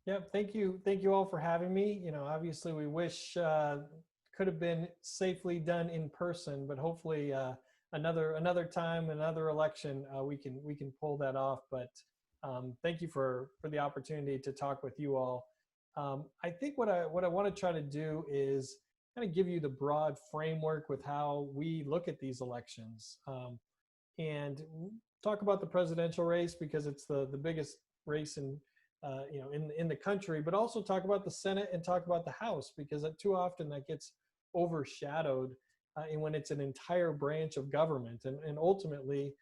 Yeah, thank you all for having me. Obviously, we wish could have been safely done in person, but hopefully another time, another election, we can pull that off. But thank you for the opportunity to talk with you all. I think what I want to try to do is kind of give you the broad framework with how we look at these elections, and talk about the presidential race because it's the biggest race in the country, but also talk about the Senate and talk about the House because too often that gets overshadowed, and when it's an entire branch of government, and ultimately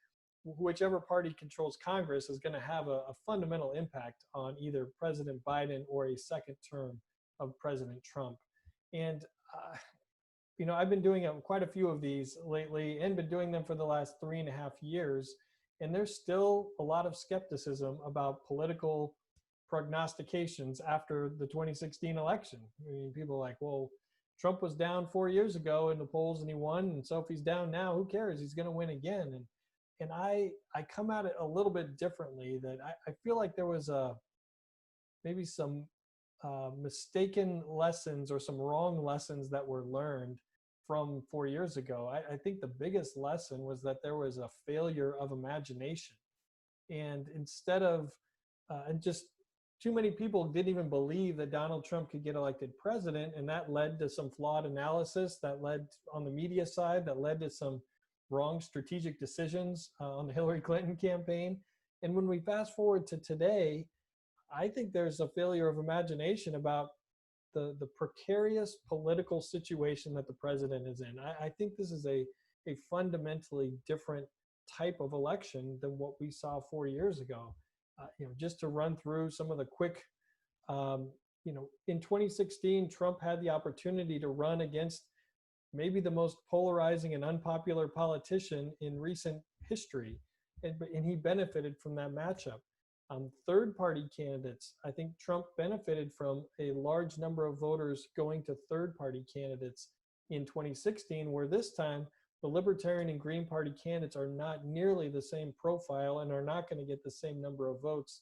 whichever party controls Congress is going to have a fundamental impact on either President Biden or a second term of President Trump. And I've been doing quite a few of these lately and been doing them for the last 3.5 years. And there's still a lot of skepticism about political prognostications after the 2016 election. I mean, people are like, well, Trump was down 4 years ago in the polls and he won. And so if he's down now, who cares? He's going to win again. And I come at it a little bit differently, that I feel like there was maybe some mistaken lessons or some wrong lessons that were learned from 4 years ago. I think the biggest lesson was that there was a failure of imagination. And instead of, and just too many people didn't even believe that Donald Trump could get elected president. And that led to some flawed analysis, that led on the media side, that led to some wrong strategic decisions on the Hillary Clinton campaign. And when we fast forward to today, I think there's a failure of imagination about the precarious political situation that the president is in. I think this is a fundamentally different type of election than what we saw 4 years ago. Just to run through some of the quick, in 2016, Trump had the opportunity to run against maybe the most polarizing and unpopular politician in recent history, and he benefited from that matchup. Third-party candidates, I think Trump benefited from a large number of voters going to third-party candidates in 2016, where this time the Libertarian and Green Party candidates are not nearly the same profile and are not going to get the same number of votes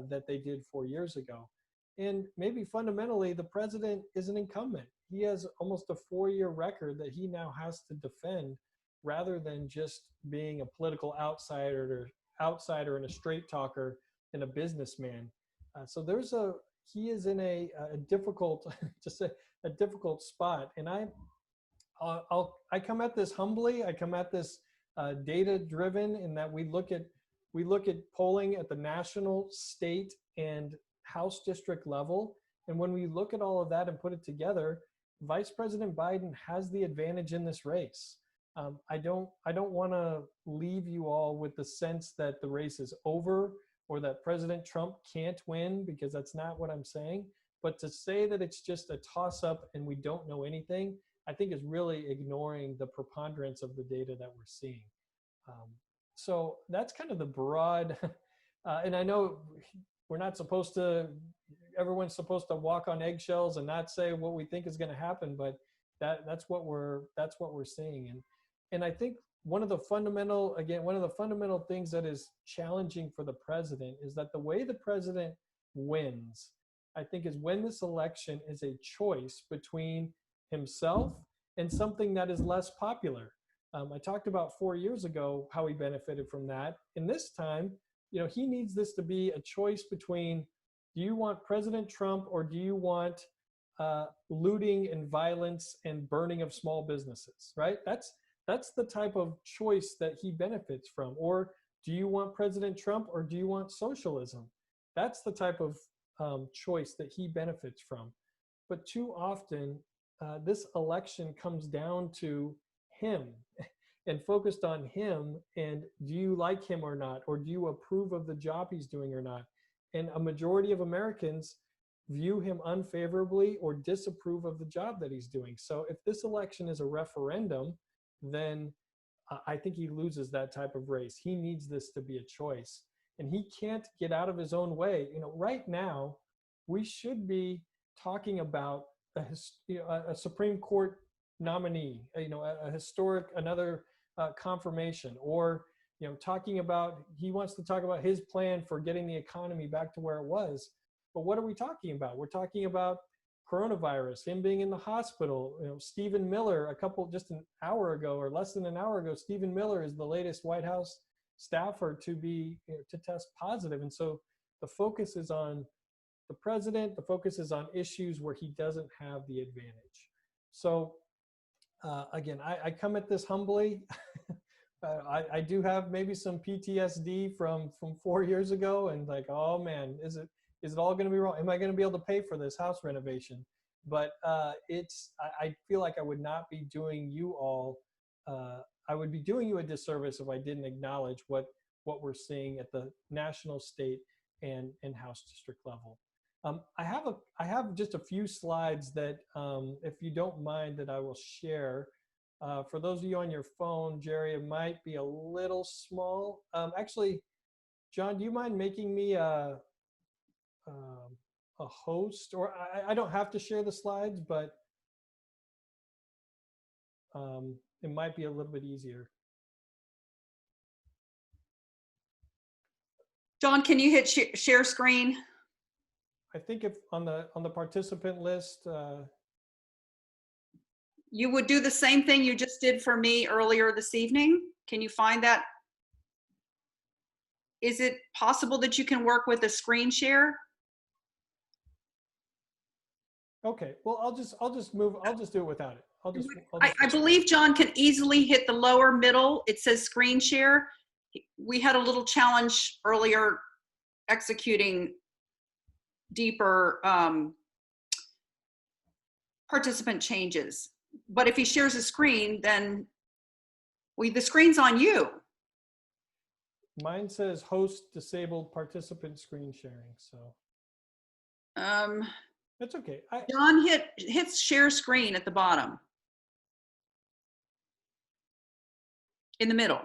that they did 4 years ago. And maybe fundamentally, the president is an incumbent. He has almost a 4-year record that he now has to defend, rather than just being a political outsider and a straight talker and a businessman. So he is in a difficult, just a difficult spot. And I come at this humbly. I come at this data driven, in that we look at polling at the national, state, and House district level. And when we look at all of that and put it together, Vice President Biden has the advantage in this race. I don't want to leave you all with the sense that the race is over or that President Trump can't win, because that's not what I'm saying. But to say that it's just a toss-up and we don't know anything, I think is really ignoring the preponderance of the data that we're seeing. So that's kind of the broad, and I know we're not supposed to, everyone's supposed to walk on eggshells and not say what we think is going to happen, but that's what we're seeing. And I think one of the fundamental things that is challenging for the president is that the way the president wins, I think, is when this election is a choice between himself and something that is less popular. I talked about 4 years ago how he benefited from that. And this time, he needs this to be a choice between, do you want President Trump or do you want looting and violence and burning of small businesses, right? That's the type of choice that he benefits from. Or do you want President Trump or do you want socialism? That's the type of choice that he benefits from. But too often, this election comes down to him and focused on him, and do you like him or not, or do you approve of the job he's doing or not? And a majority of Americans view him unfavorably or disapprove of the job that he's doing. So if this election is a referendum, then I think he loses that type of race. He needs this to be a choice, and he can't get out of his own way. Right now, we should be talking about a Supreme Court nominee, a historic, another confirmation, or he wants to talk about his plan for getting the economy back to where it was. But what are we talking about? We're talking about coronavirus, him being in the hospital. Stephen Miller, just an hour ago or less than an hour ago, Stephen Miller is the latest White House staffer to be to test positive. And so the focus is on the president. The focus is on issues where he doesn't have the advantage. So again, I come at this humbly. I do have maybe some PTSD from 4 years ago, and like, oh man, is it all going to be wrong? Am I going to be able to pay for this house renovation? But I feel like I would not be doing you all. I would be doing you a disservice if I didn't acknowledge what we're seeing at the national, state, and House district level. I have just a few slides that, if you don't mind, that I will share. For those of you on your phone, Jerry, it might be a little small. Actually, John, do you mind making me a host? Or I don't have to share the slides, but it might be a little bit easier. John, can you hit share screen? I think if on the participant list, you would do the same thing you just did for me earlier this evening. Can you find that? Is it possible that you can work with a screen share? Okay, well, I'll just do it without it. I believe John can easily hit the lower middle. It says screen share. We had a little challenge earlier executing deeper participant changes. But if he shares a screen, then the screen's on you. Mine says host disabled participant screen sharing, so. That's okay. John hits share screen at the bottom. In the middle.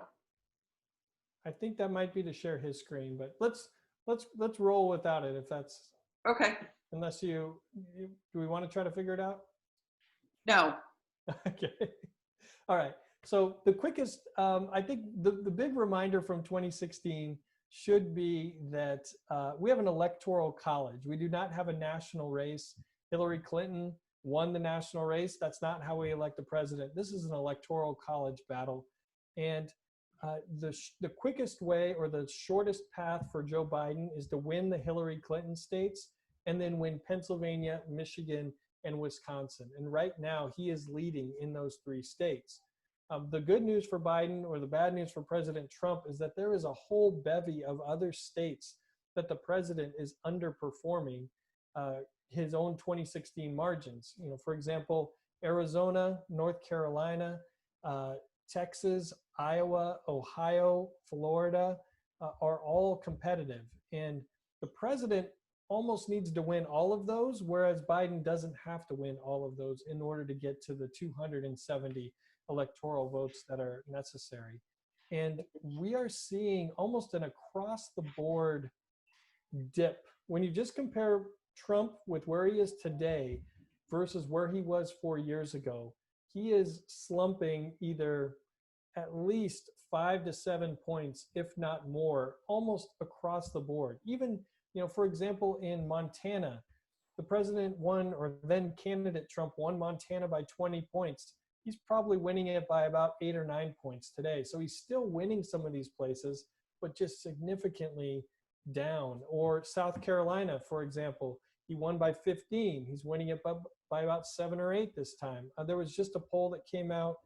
I think that might be to share his screen, but let's roll without it if that's okay. Unless do we want to try to figure it out? No. Okay. All right. So the quickest, I think the big reminder from 2016 should be that we have an electoral college. We do not have a national race. Hillary Clinton won the national race. That's not how we elect a president. This is an electoral college battle. And the quickest way or the shortest path for Joe Biden is to win the Hillary Clinton states and then win Pennsylvania, Michigan, and Wisconsin. And right now he is leading in those 3 states. The good news for Biden, or the bad news for President Trump, is that there is a whole bevy of other states that the president is underperforming his own 2016 margins. For example, Arizona, North Carolina, Texas, Iowa, Ohio, Florida are all competitive. And the president almost needs to win all of those, whereas Biden doesn't have to win all of those in order to get to the 270 electoral votes that are necessary. And we are seeing almost an across the board dip. When you just compare Trump with where he is today versus where he was 4 years ago, he is slumping either at least 5 to 7 points, if not more, almost across the board. Even, for example, in Montana, the president won, or then candidate Trump won Montana by 20 points. He's probably winning it by about 8 or 9 points today. So he's still winning some of these places, but just significantly down. Or South Carolina, for example, he won by 15. He's winning it by about 7 or 8 this time. There was just a poll that came out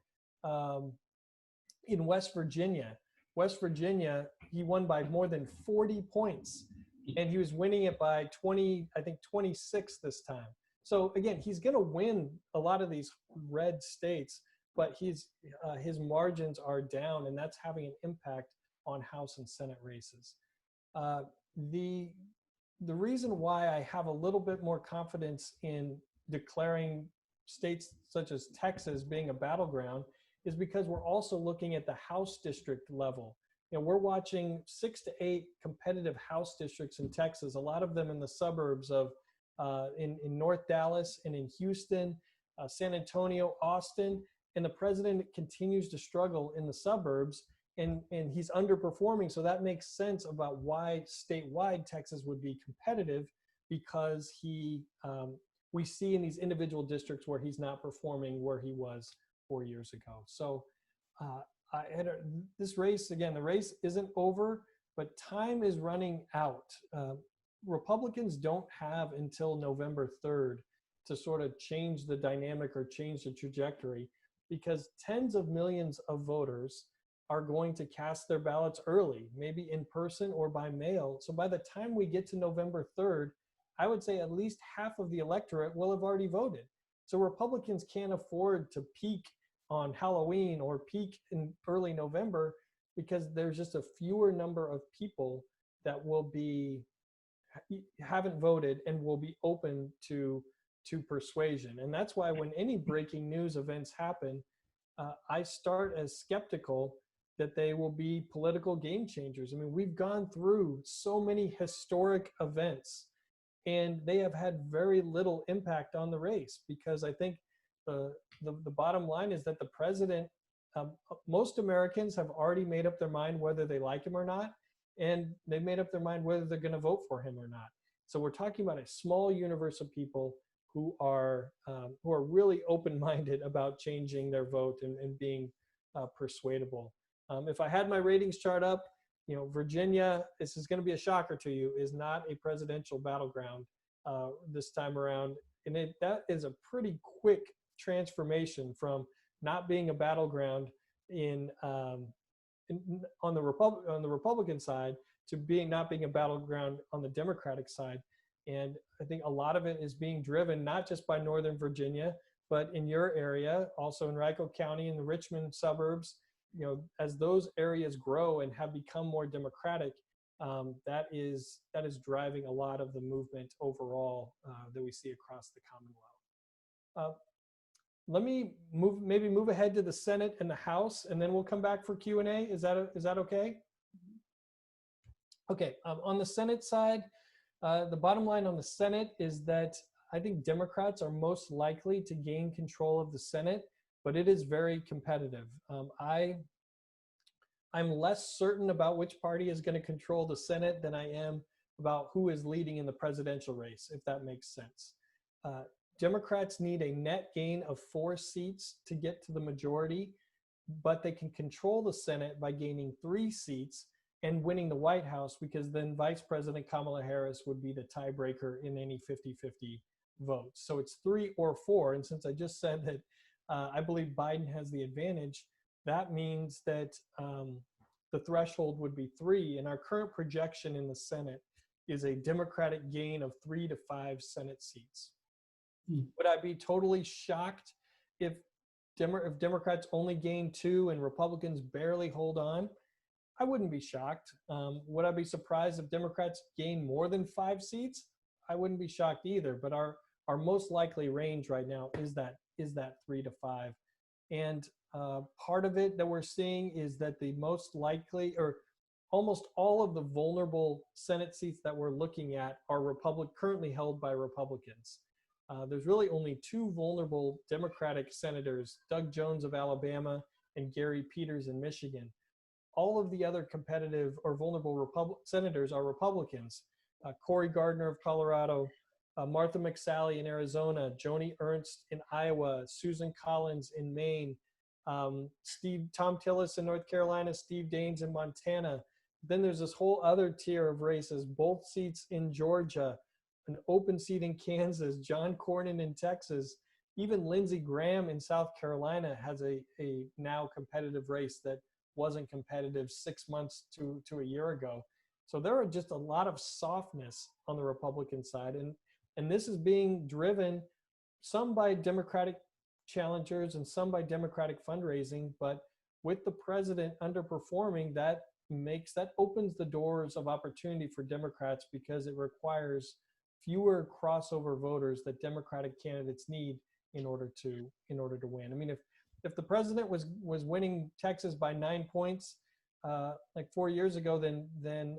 in West Virginia. West Virginia, he won by more than 40 points. And he was winning it by 26 this time. So again, he's going to win a lot of these red states, but his margins are down, and that's having an impact on House and Senate races. The reason why I have a little bit more confidence in declaring states such as Texas being a battleground is because we're also looking at the House district level. We're watching 6 to 8 competitive House districts in Texas, a lot of them in the suburbs of in North Dallas and in Houston, San Antonio, Austin, and the president continues to struggle in the suburbs, and he's underperforming. So that makes sense about why statewide Texas would be competitive. because we see in these individual districts where he's not performing where he was 4 years ago. So this race, again, the race isn't over, but time is running out. Republicans don't have until November 3rd to sort of change the dynamic or change the trajectory, because tens of millions of voters are going to cast their ballots early, maybe in person or by mail. So by the time we get to November 3rd, I would say at least half of the electorate will have already voted. So Republicans can't afford to peak on Halloween or peak in early November, because there's just a fewer number of people that haven't voted and will be open to persuasion. And that's why when any breaking news events happen, I start as skeptical that they will be political game changers. I mean, we've gone through so many historic events, and they have had very little impact on the race, because I think the bottom line is that the president, most Americans have already made up their mind whether they like him or not, and they've made up their mind whether they're going to vote for him or not. So we're talking about a small universe of people who are really open-minded about changing their vote and being persuadable. If I had my ratings chart up, Virginia, this is going to be a shocker to you, is not a presidential battleground this time around, and that is a pretty quick transformation from not being a battleground on the Republican side to not being a battleground on the Democratic side. And I think a lot of it is being driven not just by Northern Virginia, but in your area, also in Rico County, in the Richmond suburbs. As those areas grow and have become more democratic, that is driving a lot of the movement overall that we see across the Commonwealth. Let me move ahead to the Senate and the House, and then we'll come back for Q&A. Is that okay? Okay. On the Senate side, the bottom line on the Senate is that I think Democrats are most likely to gain control of the Senate, but it is very competitive. I'm less certain about which party is going to control the Senate than I am about who is leading in the presidential race, if that makes sense. Democrats need a net gain of 4 seats to get to the majority, but they can control the Senate by gaining 3 seats and winning the White House, because then Vice President Kamala Harris would be the tiebreaker in any 50-50 votes. So it's 3 or 4. And since I just said that I believe Biden has the advantage, that means that the threshold would be 3. And our current projection in the Senate is a Democratic gain of 3 to 5 Senate seats. Would I be totally shocked if Democrats only gain 2 and Republicans barely hold on? I wouldn't be shocked. Would I be surprised if Democrats gain more than 5 seats? I wouldn't be shocked either. But our most likely range right now is that 3 to 5. And part of it that we're seeing is that the most likely, or almost all of the vulnerable Senate seats that we're looking at are currently held by Republicans. There's really only 2 vulnerable Democratic senators, Doug Jones of Alabama and Gary Peters in Michigan. All of the other competitive or vulnerable senators are Republicans. Cory Gardner of Colorado, Martha McSally in Arizona, Joni Ernst in Iowa, Susan Collins in Maine, Tom Tillis in North Carolina, Steve Daines in Montana. Then there's this whole other tier of races, both seats in Georgia, an open seat in Kansas, John Cornyn in Texas, even Lindsey Graham in South Carolina has a now competitive race that wasn't competitive 6 months to a year ago. So there are just a lot of softness on the Republican side. And this is being driven some by Democratic challengers and some by Democratic fundraising, but with the president underperforming, that opens the doors of opportunity for Democrats, because it requires fewer crossover voters that Democratic candidates need in order to win. I mean, if the president was winning Texas by 9 points like 4 years ago, then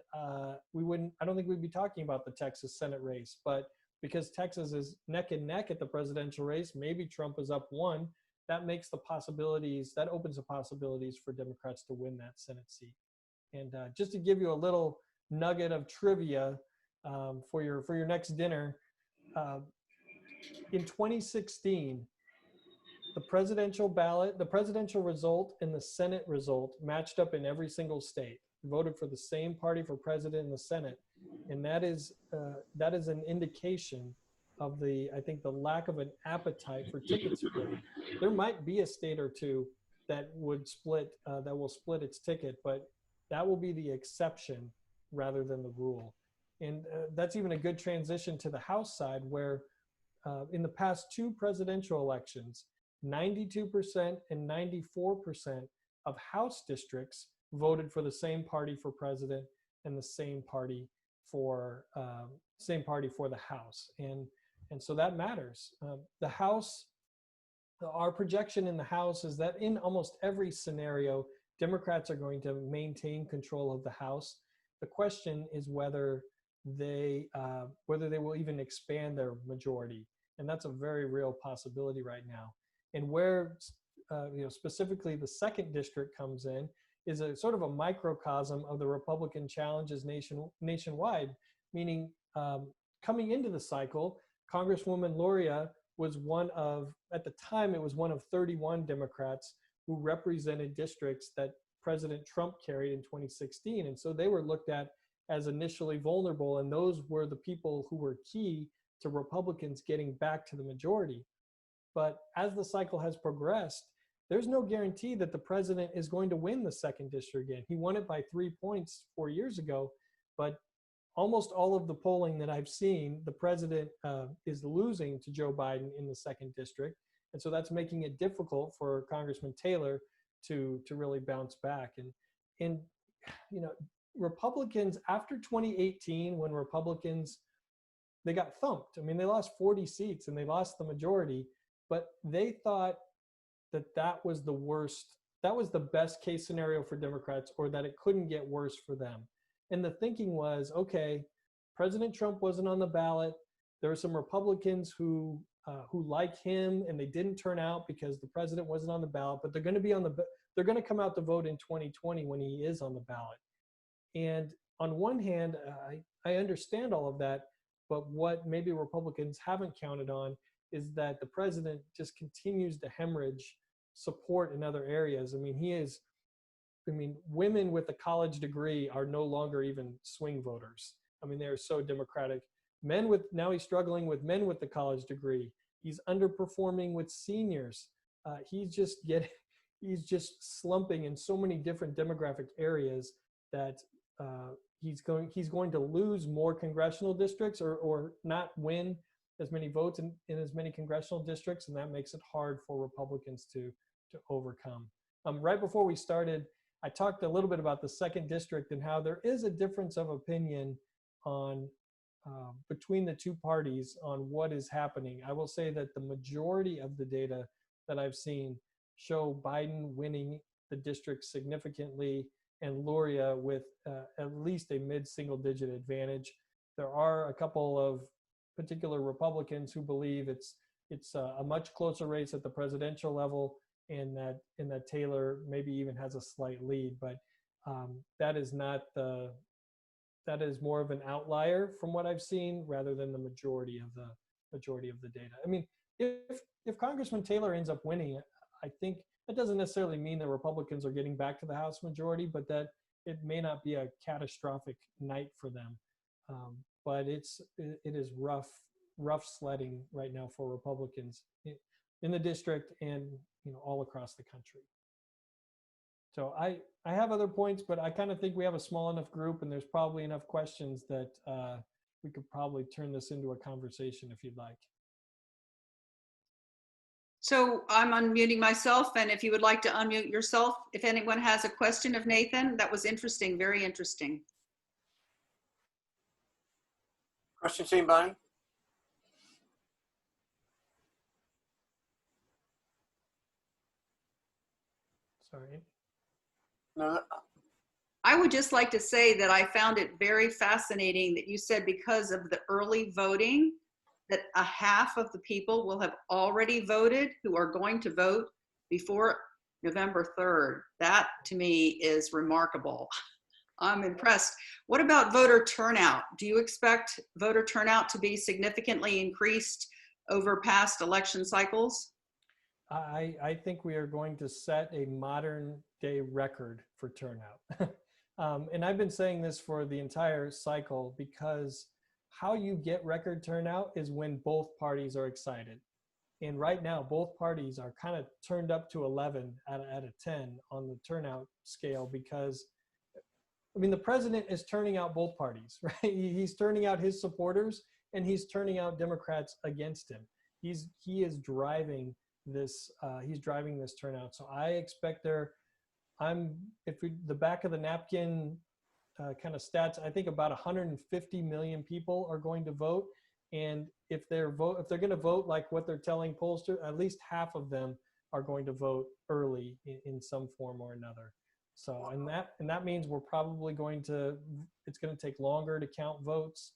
we wouldn't. I don't think we'd be talking about the Texas Senate race. But because Texas is neck and neck at the presidential race, maybe Trump is up 1. That opens the possibilities for Democrats to win that Senate seat. And just to give you a little nugget of trivia, for your next dinner. In 2016, the presidential ballot, the presidential result and the Senate result matched up in every single state. Voted for the same party for president in the Senate, and that is an indication of I think the lack of an appetite for ticket splitting. There might be a state or two that would split, that will split its ticket, but that will be the exception rather than the rule. And that's even a good transition to the House side, where in the past two presidential elections, 92% and 94% of House districts voted for the same party for president and the same party for the House, and so that matters. The House, our projection in the House is that in almost every scenario, Democrats are going to maintain control of the House. The question is whether they will even expand their majority, and that's a very real possibility right now. And where specifically the second district comes in is a sort of a microcosm of the Republican challenges nationwide, meaning coming into the cycle, Congresswoman Luria was at the time, it was one of 31 Democrats who represented districts that President Trump carried in 2016. And so they were looked at as initially vulnerable, and those were the people who were key to Republicans getting back to the majority. But as the cycle has progressed, there's no guarantee that the president is going to win the second district again. He won it by 3 points 4 years ago, but almost all of the polling that I've seen, the president is losing to Joe Biden in the second district. And so that's making it difficult for Congressman Taylor to really bounce back. And Republicans, after 2018, when Republicans, they got thumped. I mean, they lost 40 seats and they lost the majority, but they thought that was the worst, that was the best case scenario for Democrats, or that it couldn't get worse for them. And the thinking was, okay, President Trump wasn't on the ballot. There were some Republicans who like him, and they didn't turn out because the president wasn't on the ballot, but they're going to be they're going to come out to vote in 2020 when he is on the ballot. And on one hand, I understand all of that, but what maybe Republicans haven't counted on is that the president just continues to hemorrhage support in other areas. I mean, women with a college degree are no longer even swing voters. I mean, they're so Democratic. Now he's struggling with men with the college degree. He's underperforming with seniors. He's just slumping in so many different demographic areas that he's going to lose more congressional districts or not win as many votes in as many congressional districts, and that makes it hard for Republicans to overcome. Right before we started, I talked a little bit about the second district and how there is a difference of opinion on between the two parties on what is happening. I will say that the majority of the data that I've seen show Biden winning the district significantly and Luria with at least a mid-single digit advantage. There are a couple of particular Republicans who believe it's a much closer race at the presidential level, and that Taylor maybe even has a slight lead, but that is more of an outlier from what I've seen rather than the majority of the data. I mean, if Congressman Taylor ends up winning, I think that doesn't necessarily mean that Republicans are getting back to the House majority, but that it may not be a catastrophic night for them. But it is rough sledding right now for Republicans in the district and all across the country. So I have other points, but I kind of think we have a small enough group and there's probably enough questions that we could probably turn this into a conversation if you'd like. So I'm unmuting myself, and if you would like to unmute yourself, if anyone has a question of Nathan, that was interesting, very interesting. Questions, anybody? Sorry. No. I would just like to say that I found it very fascinating that you said because of the early voting, that a half of the people will have already voted who are going to vote before November 3rd. That to me is remarkable. I'm impressed. What about voter turnout? Do you expect voter turnout to be significantly increased over past election cycles? I think we are going to set a modern day record for turnout. And I've been saying this for the entire cycle because how you get record turnout is when both parties are excited. And right now, both parties are kind of turned up to 11 out of 10 on the turnout scale because, I mean, the president is turning out both parties, right? He's turning out his supporters and he's turning out Democrats against him. He is driving this. He's driving this turnout. So I expect the back of the napkin kind of stats, I think about 150 million people are going to vote. And if they're going to vote like what they're telling pollsters, at least half of them are going to vote early in some form or another. So, and that means we're probably it's going to take longer to count votes.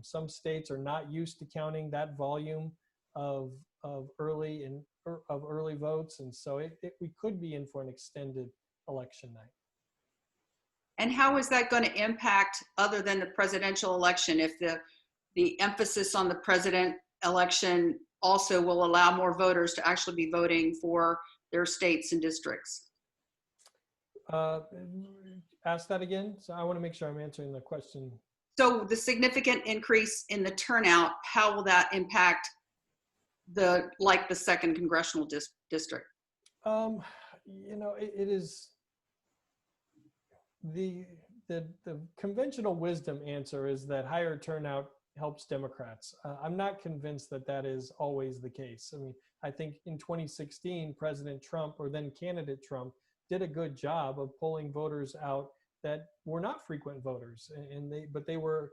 Some states are not used to counting that volume of early votes, and so we could be in for an extended election night. And how is that going to impact, other than the presidential election, if the emphasis on the president election also will allow more voters to actually be voting for their states and districts? Ask that again. So I want to make sure I'm answering the question. So the significant increase in the turnout, how will that impact the second congressional district? It is the conventional wisdom answer is that higher turnout helps Democrats. I'm not convinced that that is always the case. I mean, I think in 2016, President Trump, or then candidate Trump, did a good job of pulling voters out that were not frequent voters, but they were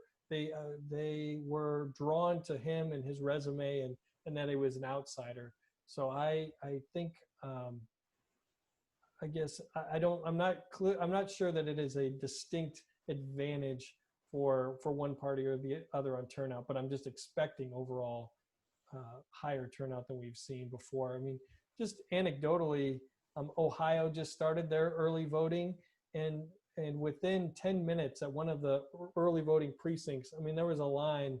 drawn to him and his resume, and that he was an outsider. So I think I guess I'm not sure that it is a distinct advantage for one party or the other on turnout, but I'm just expecting overall higher turnout than we've seen before. I mean, just anecdotally, Ohio just started their early voting, and within 10 minutes at one of the early voting precincts, I mean, there was a line.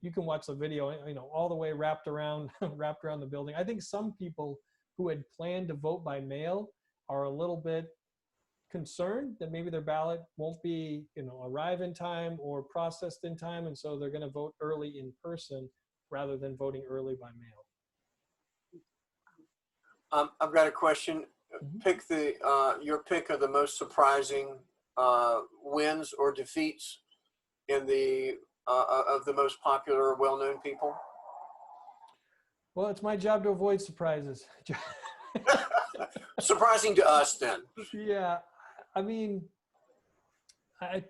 You can watch the video, all the way wrapped around the building. I think some people who had planned to vote by mail are a little bit concerned that maybe their ballot won't be, arrive in time or processed in time, and so they're going to vote early in person rather than voting early by mail. I've got a question. Pick your pick of the most surprising wins or defeats in of the most popular, well-known people. Well, it's my job to avoid surprises. Surprising to us, then. Yeah, I mean, I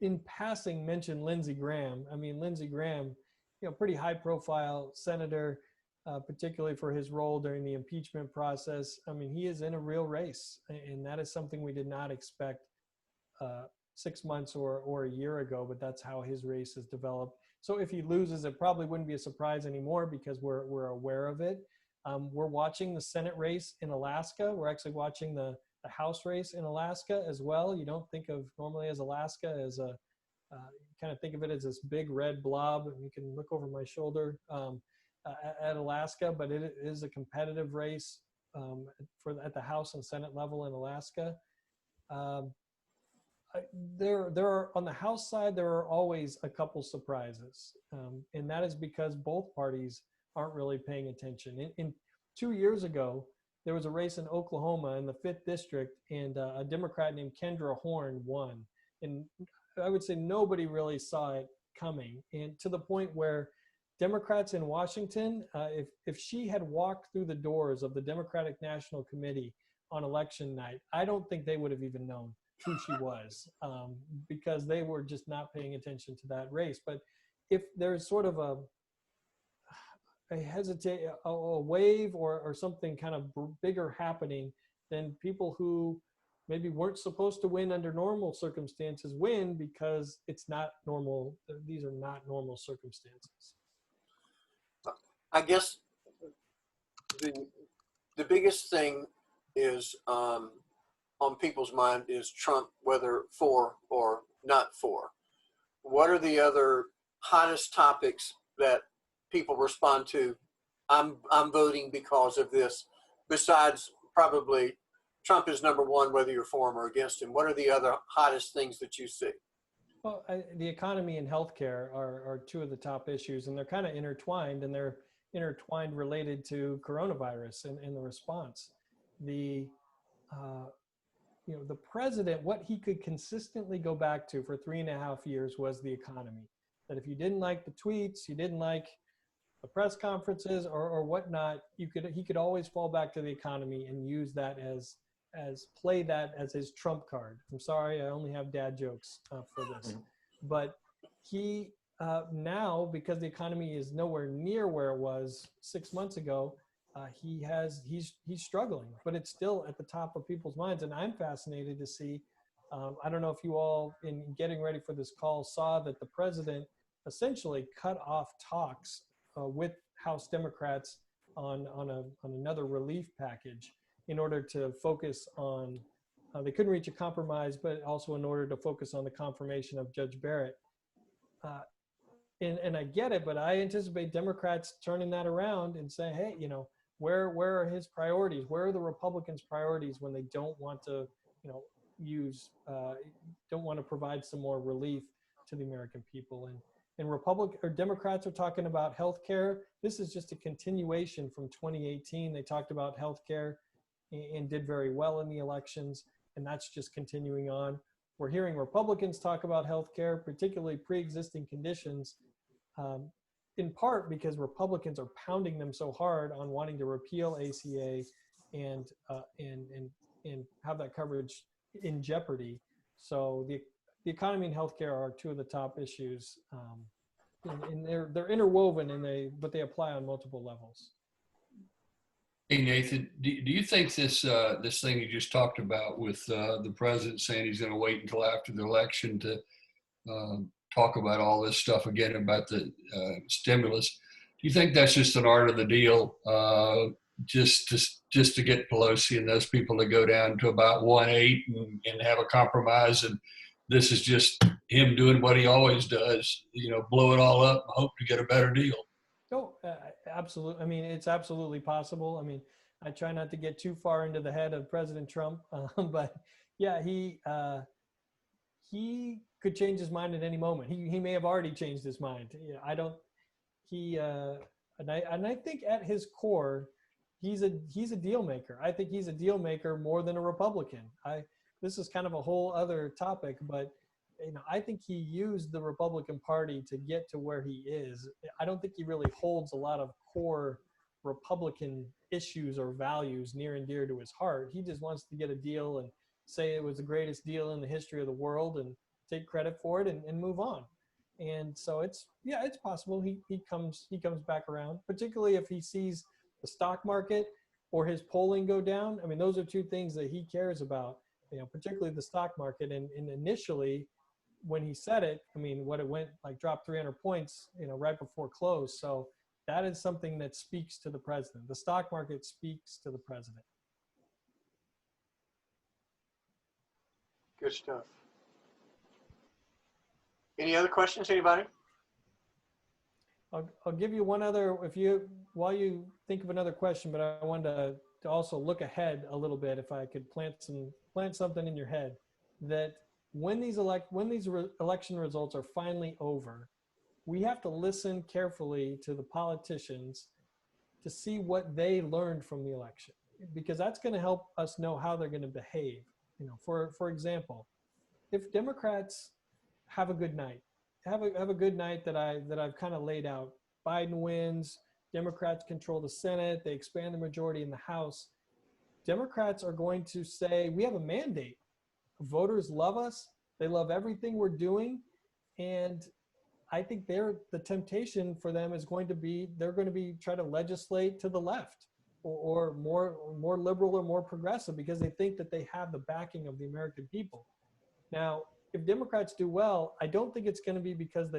in passing mentioned Lindsey Graham. I mean, Lindsey Graham, pretty high-profile senator, particularly for his role during the impeachment process. I mean, he is in a real race, and that is something we did not expect 6 months or a year ago, but that's how his race has developed. So if he loses, it probably wouldn't be a surprise anymore because we're aware of it. We're watching the Senate race in Alaska. We're actually watching the House race in Alaska as well. You don't think of normally as Alaska as you kind of think of it as this big red blob, and you can look over my shoulder at Alaska, but it is a competitive race at the House and Senate level in Alaska. There are on the House side, there are always a couple surprises, and that is because both parties aren't really paying attention. In 2 years ago, there was a race in Oklahoma in the 5th district, and a Democrat named Kendra Horn won. And I would say nobody really saw it coming, and to the point where Democrats in Washington, if she had walked through the doors of the Democratic National Committee on election night, I don't think they would have even known who she was, because they were just not paying attention to that race. But if there's sort of a wave or something kind of bigger happening, then people who maybe weren't supposed to win under normal circumstances win because it's not normal. These are not normal circumstances. I guess the biggest thing is on on people's mind is Trump, whether for or not for. What are the other hottest topics that people respond to? I'm voting because of this. Besides, probably Trump is number one, whether you're for him or against him. What are the other hottest things that you see? Well, the economy and healthcare are two of the top issues, and they're kind of intertwined, and they're intertwined related to coronavirus and the response. The the president, what he could consistently go back to for 3.5 years was the economy. That if you didn't like the tweets, you didn't like the press conferences or whatnot, he could always fall back to the economy and use that as play that as his trump card. I'm sorry, I only have dad jokes for this, but he now, because the economy is nowhere near where it was 6 months ago, he's struggling, but it's still at the top of people's minds. And I'm fascinated to see. I don't know if you all, in getting ready for this call, saw that the president essentially cut off talks with House Democrats on another relief package in order to focus on. They couldn't reach a compromise, but also in order to focus on the confirmation of Judge Barrett. And I get it, but I anticipate Democrats turning that around and saying, hey, where are his priorities? Where are the Republicans' priorities when they don't want to, don't want to provide some more relief to the American people? And Democrats are talking about health care. This is just a continuation from 2018. They talked about health care and did very well in the elections, and that's just continuing on. We're hearing Republicans talk about health care, particularly pre-existing conditions, in part because Republicans are pounding them so hard on wanting to repeal ACA and have that coverage in jeopardy. So the economy and healthcare are two of the top issues, and they're interwoven, but they apply on multiple levels. Hey Nathan, do you think this thing you just talked about with the president saying he's going to wait until after the election to talk about all this stuff again about the stimulus? Do you think that's just an art of the deal, just to get Pelosi and those people to go down to about 1-8 and have a compromise, and this is just him doing what he always does, blow it all up and hope to get a better deal? Oh, absolutely. I mean, it's absolutely possible. I mean, I try not to get too far into the head of President Trump, but yeah, he could change his mind at any moment. He may have already changed his mind. And I think at his core, he's a deal maker. I think he's a deal maker more than a Republican. This is kind of a whole other topic, but I think he used the Republican Party to get to where he is. I don't think he really holds a lot of core Republican issues or values near and dear to his heart. He just wants to get a deal and say it was the greatest deal in the history of the world and take credit for it and move on. And so it's possible he comes back around, particularly if he sees the stock market or his polling go down. I mean, those are two things that he cares about, particularly the stock market. And initially, when he said it, I mean, what it went dropped 300 points, right before close. So that is something that speaks to the president. The stock market speaks to the president. Good stuff. Any other questions, anybody? I'll give you one other, while you think of another question, but I wanted to also look ahead a little bit, if I could plant something in your head, that when these election results are finally over, we have to listen carefully to the politicians to see what they learned from the election, because that's going to help us know how they're going to behave. For example, if Democrats have a good night, have a good night that I've kind of laid out. Biden wins, Democrats control the Senate, they expand the majority in the House. Democrats are going to say, we have a mandate. Voters love us. They love everything we're doing. And I think the temptation for them is going to be, they're going to be try to legislate to the left or more liberal or more progressive, because they think that they have the backing of the American people. Now, if Democrats do well, I don't think it's going to be because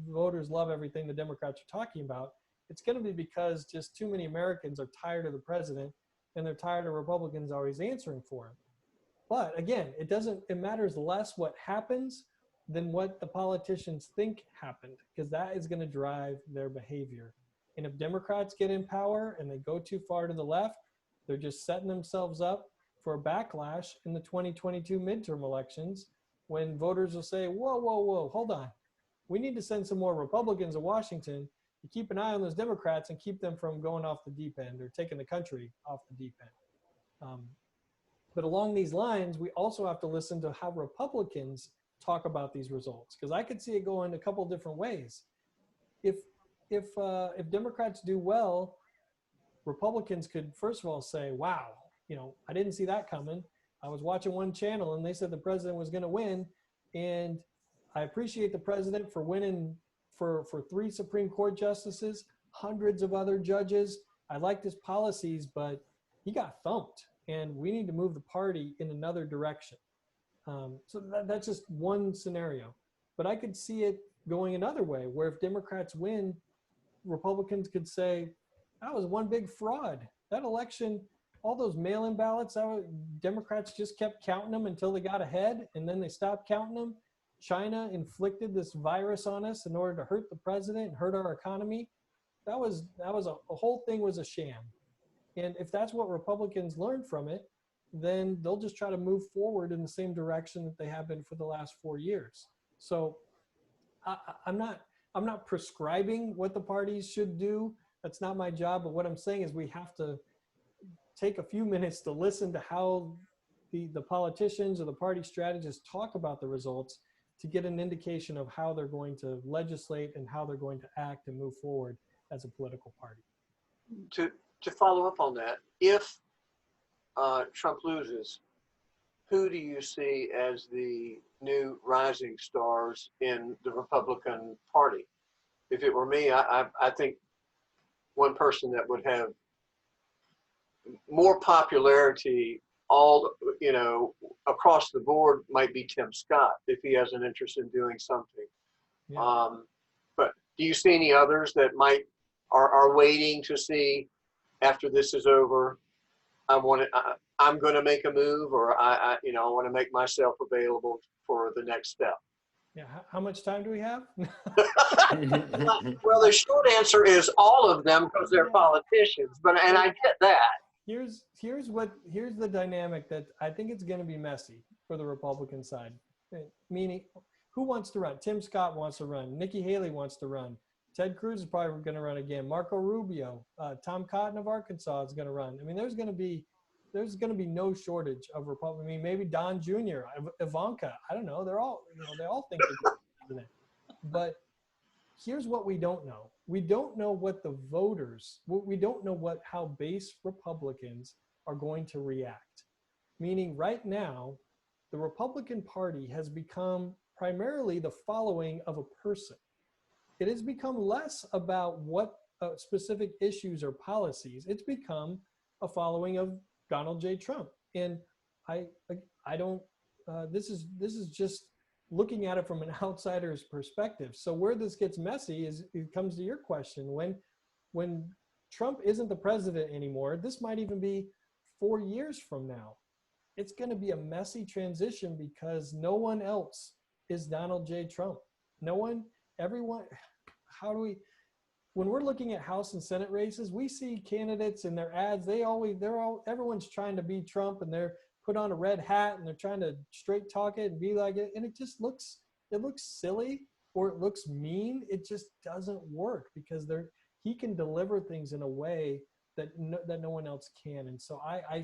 voters love everything the Democrats are talking about. It's going to be because just too many Americans are tired of the president and they're tired of Republicans always answering for him. But again, it matters less what happens than what the politicians think happened, because that is going to drive their behavior. And if Democrats get in power and they go too far to the left, they're just setting themselves up for a backlash in the 2022 midterm elections, when voters will say, whoa, whoa, whoa, hold on. We need to send some more Republicans to Washington to keep an eye on those Democrats and keep them from going off the deep end or taking the country off the deep end. But along these lines, we also have to listen to how Republicans talk about these results, because I could see it going a couple different ways. If Democrats do well, Republicans could first of all say, wow, I didn't see that coming. I was watching one channel and they said the president was going to win, and I appreciate the president for winning for 3 Supreme Court justices, hundreds of other judges. I liked his policies, but he got thumped, and we need to move the party in another direction. So that's just one scenario. But I could see it going another way, where if Democrats win, Republicans could say, that was one big fraud. That election, all those mail-in ballots, Democrats just kept counting them until they got ahead, and then they stopped counting them. China inflicted this virus on us in order to hurt the president and hurt our economy. That was the whole thing was a sham. And if that's what Republicans learned from it, then they'll just try to move forward in the same direction that they have been for the last 4 years. So I'm not prescribing what the parties should do. That's not my job. But what I'm saying is we have to take a few minutes to listen to how the politicians or the party strategists talk about the results, to get an indication of how they're going to legislate and how they're going to act and move forward as a political party. To follow up on that, if Trump loses, who do you see as the new rising stars in the Republican Party? If it were me, I think one person that would have more popularity across the board might be Tim Scott, if he has an interest in doing something. Yeah. But do you see any others that are waiting to see, after this is over, I'm going to make a move, or I want to make myself available for the next step? Yeah. How much time do we have? Well, the short answer is all of them, because they're politicians. And I get that. Here's the dynamic that I think it's going to be messy for the Republican side. Meaning, who wants to run? Tim Scott wants to run. Nikki Haley wants to run. Ted Cruz is probably going to run again. Marco Rubio, Tom Cotton of Arkansas is going to run. I mean, there's going to be no shortage of Republicans. I mean, maybe Don Jr., Ivanka. I don't know. They all think they're president. But here's what we don't know. We don't know what the voters. We don't know how base Republicans are going to react. Meaning, right now, the Republican Party has become primarily the following of a person. It has become less about what specific issues or policies. It's become a following of Donald J. Trump. And I don't, this is just looking at it from an outsider's perspective. So where this gets messy is, it comes to your question, when Trump isn't the president anymore, this might even be 4 years from now. It's going to be a messy transition, because no one else is Donald J. Trump. Everyone, when we're looking at House and Senate races, we see candidates in their ads, everyone's trying to be Trump, and they're put on a red hat and they're trying to straight talk it and be like it. And it looks silly, or it looks mean. It just doesn't work, because he can deliver things in a way that no one else can. And so I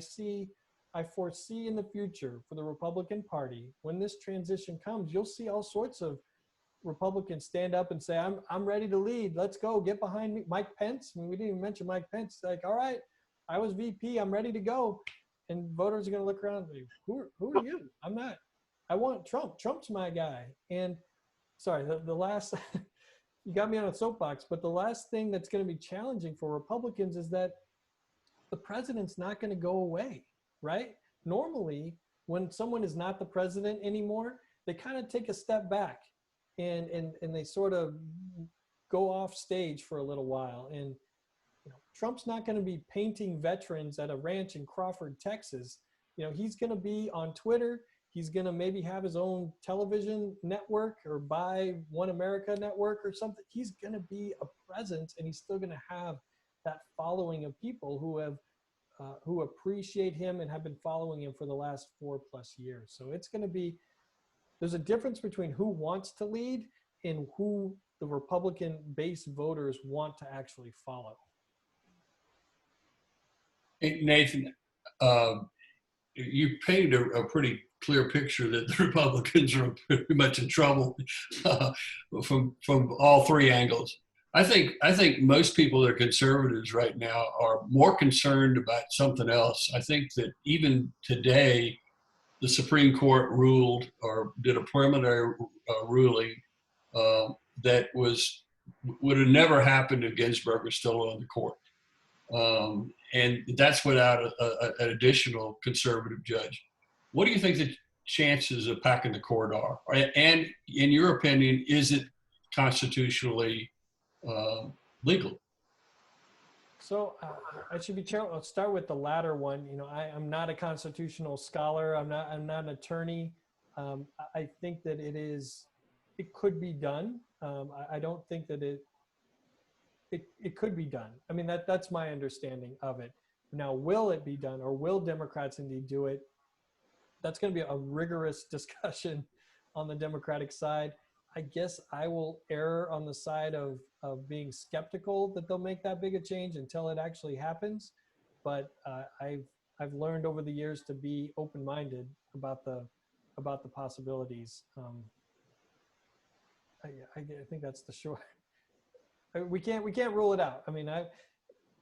foresee in the future for the Republican Party, when this transition comes, you'll see all sorts of Republicans stand up and say, I'm ready to lead. Let's go. Get behind me. Mike Pence. I mean, we didn't even mention Mike Pence. It's like, all right, I was VP. I'm ready to go. And voters are going to look around and say, who are you? I'm not. I want Trump. Trump's my guy. And sorry, the last, you got me on a soapbox, but the last thing that's going to be challenging for Republicans is that the president's not going to go away, right? Normally, when someone is not the president anymore, they kind of take a step back. And they sort of go off stage for a little while. And Trump's not going to be painting veterans at a ranch in Crawford, Texas. he's going to be on Twitter. He's going to maybe have his own television network or buy One America Network or something. He's going to be a presence, and he's still going to have that following of people who appreciate him and have been following him for the last 4+ years. So it's going to be, there's a difference between who wants to lead and who the Republican base voters want to actually follow. Hey, Nathan, you painted a pretty clear picture that the Republicans are pretty much in trouble from all three angles. I think most people that are conservatives right now are more concerned about something else. I think that even today, the Supreme Court ruled or did a preliminary ruling that would have never happened if Ginsburg was still on the court. And that's without an additional conservative judge. What do you think the chances of packing the court are? And in your opinion, is it constitutionally legal? So I should be careful. I'll start with the latter one. I'm not a constitutional scholar. I'm not an attorney. I think that it could be done. I don't think that it could be done. I mean, that's my understanding of it. Now, will it be done, or will Democrats indeed do it? That's going to be a rigorous discussion on the Democratic side. I guess I will err on the side of being skeptical that they'll make that big a change until it actually happens. But I've learned over the years to be open-minded about the possibilities. I think that's the short. We can't rule it out. I mean,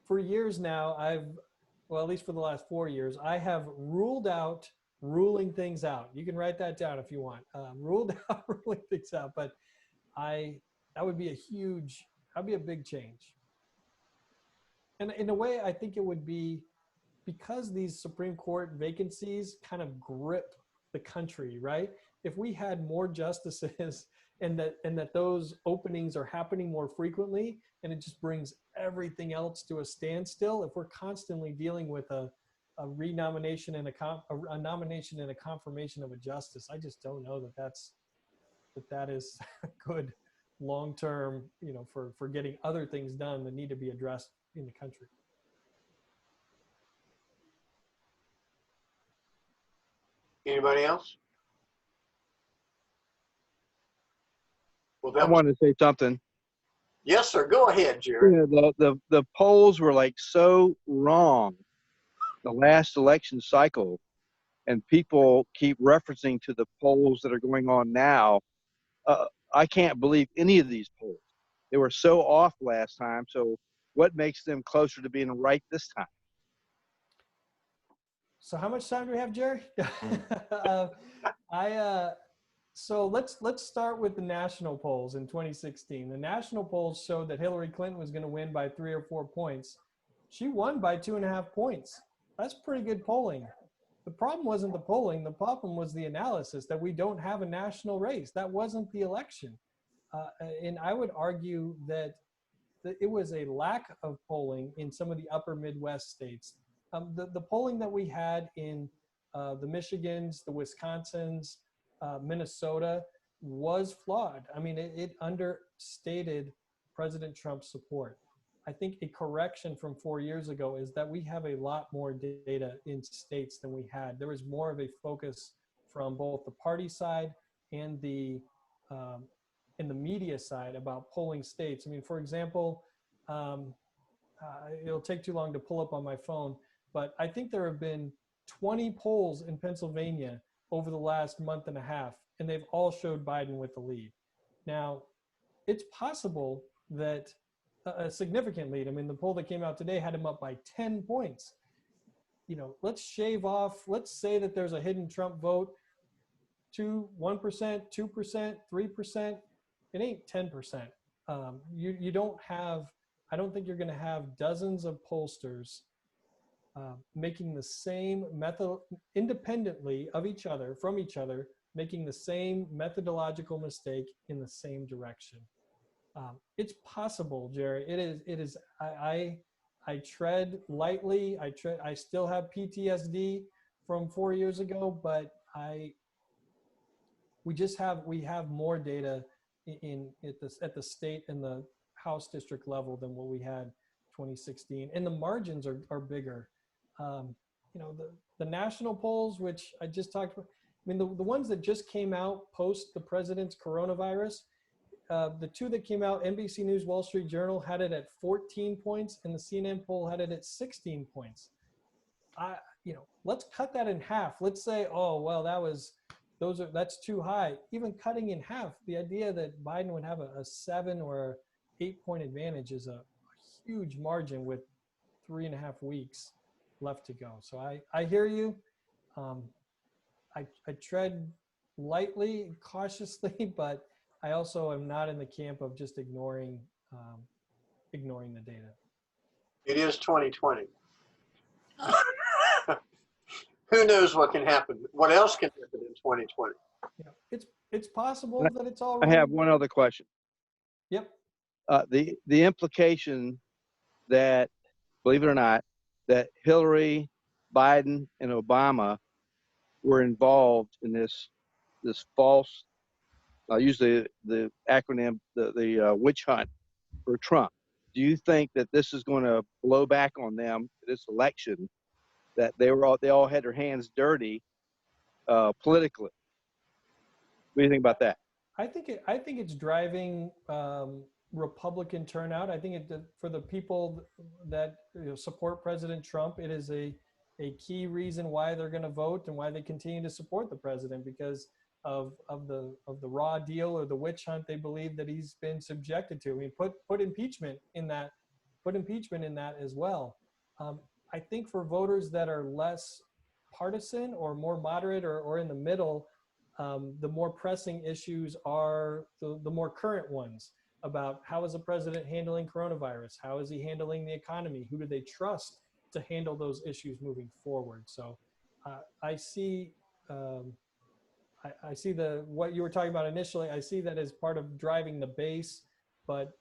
for years now, at least for the last 4 years, I have ruled out ruling things out. You can write that down if you want. Ruled out ruling things out, but that would be that'd be a big change. And in a way, I think it would be, because these Supreme Court vacancies kind of grip the country, right? If we had more justices and that those openings are happening more frequently, and it just brings everything else to a standstill, if we're constantly dealing with a renomination and a nomination and a confirmation of a justice, I just don't know that is good long-term, for getting other things done that need to be addressed in the country. Anybody else? Well, I wanted to say something. Yes, sir. Go ahead, Jerry. Yeah, the polls were like so wrong the last election cycle, and people keep referencing to the polls that are going on now. I can't believe any of these polls. They were so off last time. So what makes them closer to being right this time? So how much time do we have, Jerry? So let's start with the national polls in 2016. The national polls showed that Hillary Clinton was going to win by 3 or 4 points. She won by 2.5 points. That's pretty good polling. The problem wasn't the polling. The problem was the analysis, that we don't have a national race. That wasn't the election. And I would argue that it was a lack of polling in some of the upper Midwest states. The polling that we had in the Michigans, the Wisconsins, Minnesota was flawed. I mean, it understated President Trump's support. I think a correction from 4 years ago is that we have a lot more data in states than we had. There was more of a focus from both the party side and the media side about polling states. I mean, for example, it'll take too long to pull up on my phone, but I think there have been 20 polls in Pennsylvania over the last month and a half, and they've all showed Biden with the lead. Now, it's possible that a significant lead. I mean, the poll that came out today had him up by 10 points. Let's shave off, let's say that there's a hidden Trump vote, 1%, 2%, 3%. It ain't 10%. You don't have, I don't think you're going to have dozens of pollsters making the same method independently of each other, from each other, making the same methodological mistake in the same direction. It's possible, Jerry. It is. I tread lightly. I still have PTSD from 4 years ago, but we have more data at the state and the House district level than what we had 2016, and the margins are bigger. You know, the national polls, which I just talked about, I mean, the ones that just came out post the president's coronavirus, the two that came out, NBC News, Wall Street Journal, had it at 14 points, and the CNN poll had it at 16 points. You know, let's cut that in half. Let's say, oh, well, that's too high. Even cutting in half, the idea that Biden would have a 7 or 8 point advantage is a huge margin with 3.5 weeks left to go. So I hear you. I tread lightly, cautiously, but I also am not in the camp of just ignoring the data. It is 2020. Who knows what can happen? What else can happen in 2020? Yeah, it's possible that it's all I have one other question. Yep. The implication that, believe it or not, that Hillary, Biden, and Obama were involved in this false, I'll use the acronym, the witch hunt for Trump. Do you think that this is going to blow back on them, this election, that they all had their hands dirty politically? What do you think about that? I think it's driving Republican turnout. I think for the people that support President Trump, it is a key reason why they're going to vote and why they continue to support the president, because of the raw deal or the witch hunt they believe that he's been subjected to. I mean, put impeachment in that as well. I think for voters that are less partisan or more moderate or in the middle, the more pressing issues are the more current ones about how is the president handling coronavirus? How is he handling the economy? Who do they trust to handle those issues moving forward? So I see what you were talking about initially. I see that as part of driving the base, but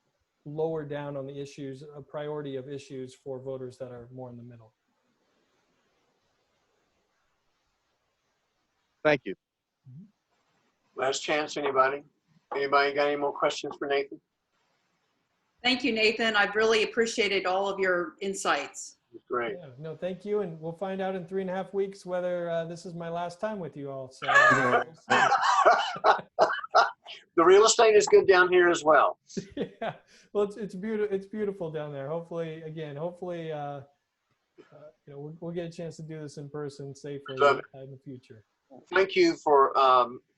lower down on the issues, a priority of issues for voters that are more in the middle. Thank you. Last chance, anybody? Anybody got any more questions for Nathan? Thank you, Nathan. I've really appreciated all of your insights. Great. Yeah, no, thank you. And we'll find out in 3.5 weeks whether this is my last time with you all. So The real estate is good down here as well. yeah, well, it's beautiful. It's beautiful down there. Hopefully, we'll get a chance to do this in person safely in the future. Thank you for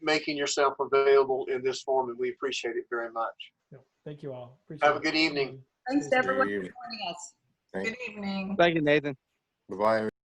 making yourself available in this form, and we appreciate it very much. No, thank you all. Appreciate Have a good evening. Thanks to everyone for Good joining us. Good evening. Thank you, Nathan. Bye-bye.